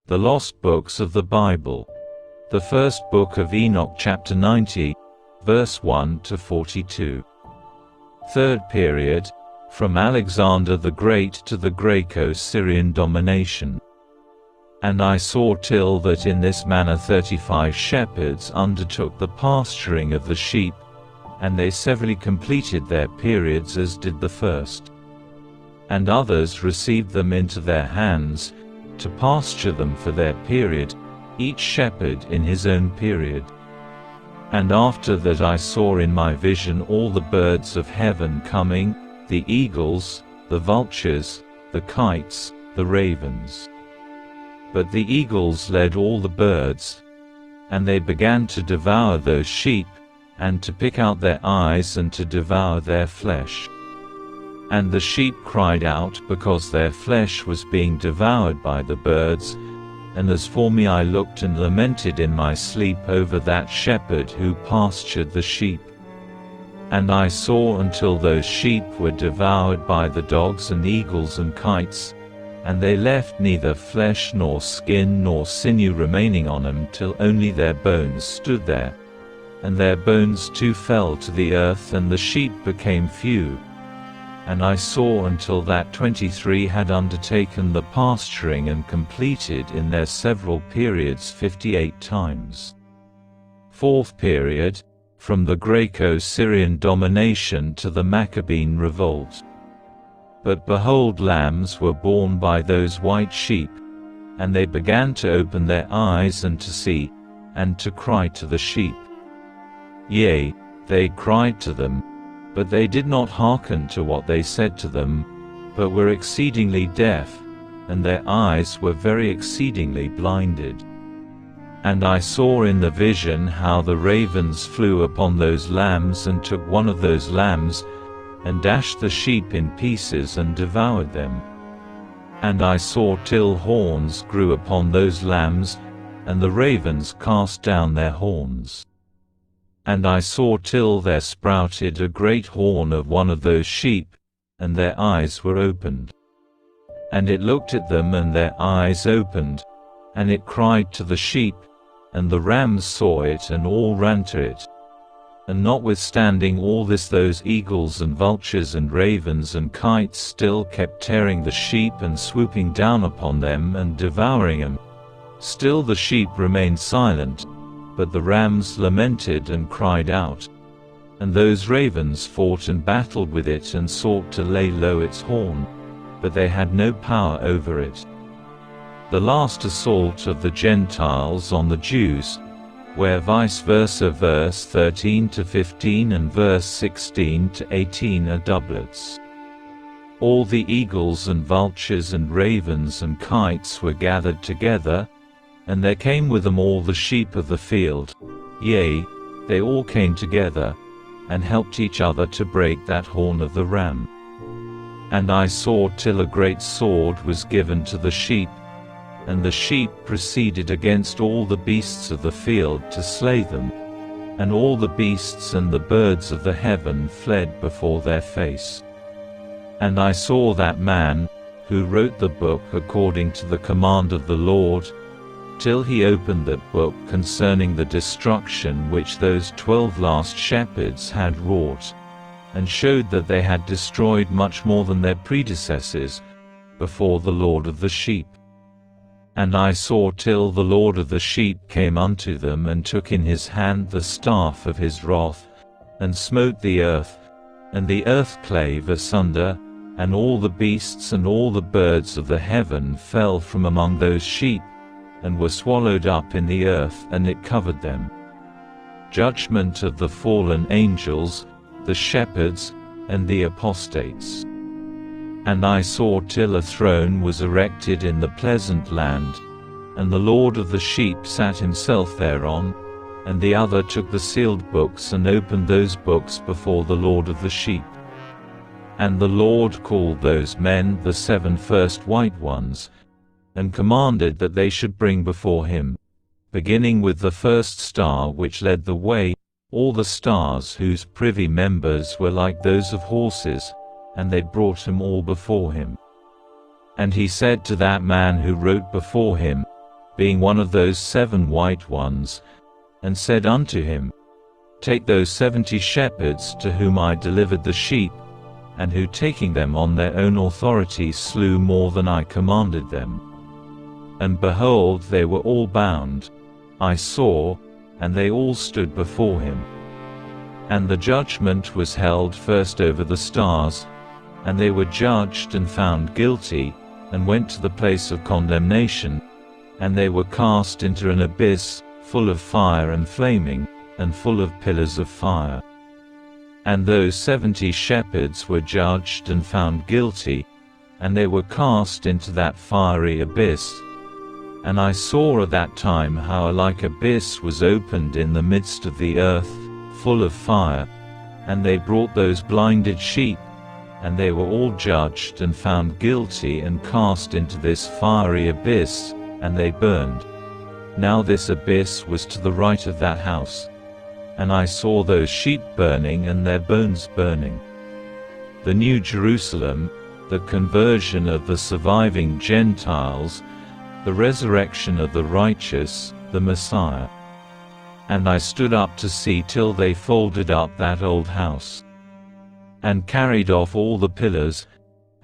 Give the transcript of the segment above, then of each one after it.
The lost books of the Bible. The first book of Enoch, chapter 90, verse 1 to 42. Third period, from Alexander the Great to the Greco-Syrian domination. And I saw till that in this manner 35 shepherds undertook the pasturing of the sheep, and they severally completed their periods as did the first. And others received them into their hands, to pasture them for their period, each shepherd in his own period. And after that I saw in my vision all the birds of heaven coming, the eagles, the vultures, the kites, the ravens. But the eagles led all the birds, and they began to devour those sheep, and to pick out their eyes and to devour their flesh. And the sheep cried out because their flesh was being devoured by the birds, and as for me I looked and lamented in my sleep over that shepherd who pastured the sheep. And I saw until those sheep were devoured by the dogs and eagles and kites, and they left neither flesh nor skin nor sinew remaining on them till only their bones stood there. And their bones too fell to the earth, and the sheep became few. And I saw until that 23 had undertaken the pasturing and completed in their several periods 58 times. Fourth period, from the Greco-Syrian domination to the Maccabean revolt. But behold, lambs were born by those white sheep, and they began to open their eyes and to see, and to cry to the sheep. Yea, they cried to them, but they did not hearken to what they said to them, but were exceedingly deaf, and their eyes were very exceedingly blinded. And I saw in the vision how the ravens flew upon those lambs and took one of those lambs, and dashed the sheep in pieces and devoured them. And I saw till horns grew upon those lambs, and the ravens cast down their horns. And I saw till there sprouted a great horn of one of those sheep, and their eyes were opened. And it looked at them, and their eyes opened, and it cried to the sheep, and the rams saw it and all ran to it. And notwithstanding all this, those eagles and vultures and ravens and kites still kept tearing the sheep and swooping down upon them and devouring them. Still the sheep remained silent, but the rams lamented and cried out. And those ravens fought and battled with it and sought to lay low its horn, but they had no power over it. The last assault of the Gentiles on the Jews, where vice versa verse 13 to 15 and verse 16 to 18 are doublets. All the eagles and vultures and ravens and kites were gathered together, and there came with them all the sheep of the field, yea, they all came together, and helped each other to break that horn of the ram. And I saw till a great sword was given to the sheep, and the sheep proceeded against all the beasts of the field to slay them, and all the beasts and the birds of the heaven fled before their face. And I saw that man, who wrote the book according to the command of the Lord, till he opened that book concerning the destruction which those 12 last shepherds had wrought, and showed that they had destroyed much more than their predecessors, before the Lord of the sheep. And I saw till the Lord of the sheep came unto them, and took in his hand the staff of his wrath, and smote the earth, and the earth clave asunder, and all the beasts and all the birds of the heaven fell from among those sheep, and were swallowed up in the earth, and it covered them. Judgment of the fallen angels, the shepherds, and the apostates. And I saw till a throne was erected in the pleasant land, and the Lord of the sheep sat himself thereon, and the other took the sealed books and opened those books before the Lord of the sheep. And the Lord called those men the 7 first white ones, and commanded that they should bring before him, beginning with the first star which led the way, all the stars whose privy members were like those of horses, and they brought them all before him. And he said to that man who wrote before him, being one of those 7 white ones, and said unto him, Take those 70 shepherds to whom I delivered the sheep, and who taking them on their own authority slew more than I commanded them. And behold, they were all bound, I saw, and they all stood before him. And the judgment was held first over the stars, and they were judged and found guilty, and went to the place of condemnation, and they were cast into an abyss, full of fire and flaming, and full of pillars of fire. And those 70 shepherds were judged and found guilty, and they were cast into that fiery abyss. And I saw at that time how a like abyss was opened in the midst of the earth, full of fire, and they brought those blinded sheep, and they were all judged and found guilty and cast into this fiery abyss, and they burned. Now this abyss was to the right of that house. And I saw those sheep burning and their bones burning. The New Jerusalem, the conversion of the surviving Gentiles, the resurrection of the righteous, the Messiah. And I stood up to see till they folded up that old house, and carried off all the pillars,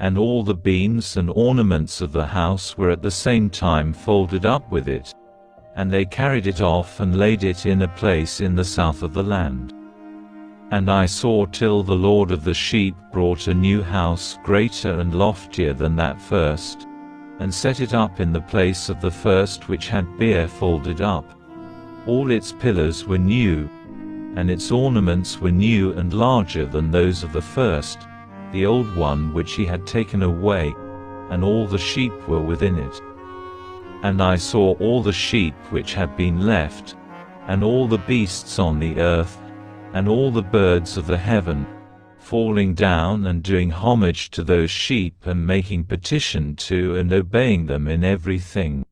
and all the beams and ornaments of the house were at the same time folded up with it. And they carried it off and laid it in a place in the south of the land. And I saw till the Lord of the sheep brought a new house greater and loftier than that first, and set it up in the place of the first which had been folded up. All its pillars were new, and its ornaments were new and larger than those of the first, the old one which he had taken away, and all the sheep were within it. And I saw all the sheep which had been left, and all the beasts on the earth, and all the birds of the heaven, falling down and doing homage to those sheep and making petition to and obeying them in everything.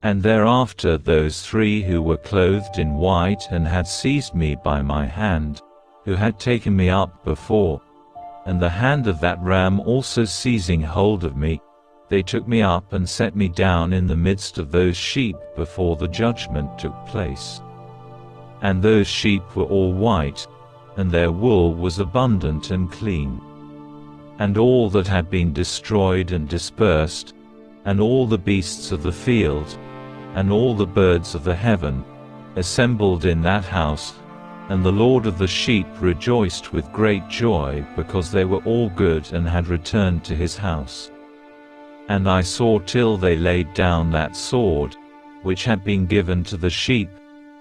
And thereafter those 3 who were clothed in white and had seized me by my hand, who had taken me up before, and the hand of that ram also seizing hold of me, they took me up and set me down in the midst of those sheep before the judgment took place. And those sheep were all white, and their wool was abundant and clean. And all that had been destroyed and dispersed, and all the beasts of the field, and all the birds of the heaven, assembled in that house, and the Lord of the sheep rejoiced with great joy because they were all good and had returned to his house. And I saw till they laid down that sword, which had been given to the sheep,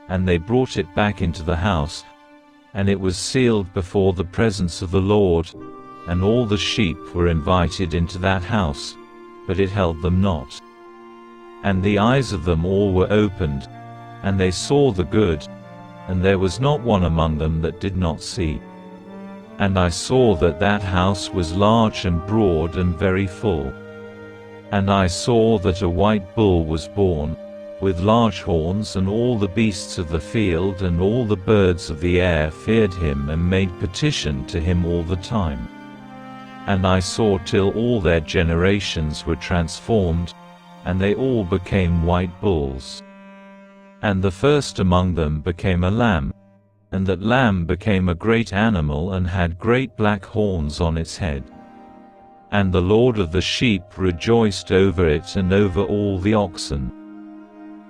and they brought it back into the house, and it was sealed before the presence of the Lord, and all the sheep were invited into that house, but it held them not. And the eyes of them all were opened, and they saw the good, and there was not one among them that did not see. And I saw that that house was large and broad and very full. And I saw that a white bull was born, with large horns, and all the beasts of the field and all the birds of the air feared him and made petition to him all the time. And I saw till all their generations were transformed, and they all became white bulls. And the first among them became a lamb, and that lamb became a great animal and had great black horns on its head. And the Lord of the sheep rejoiced over it and over all the oxen.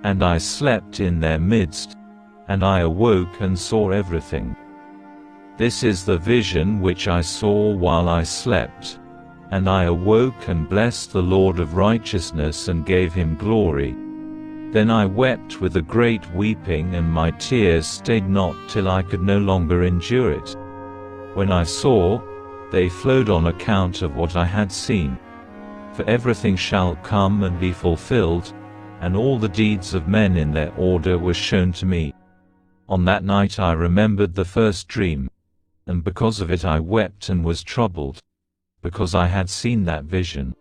And I slept in their midst, and I awoke and saw everything. This is the vision which I saw while I slept. And I awoke and blessed the Lord of righteousness and gave him glory. Then I wept with a great weeping, and my tears stayed not till I could no longer endure it. When I saw, they flowed on account of what I had seen. For everything shall come and be fulfilled, and all the deeds of men in their order were shown to me. On that night I remembered the first dream, and because of it I wept and was troubled, because I had seen that vision.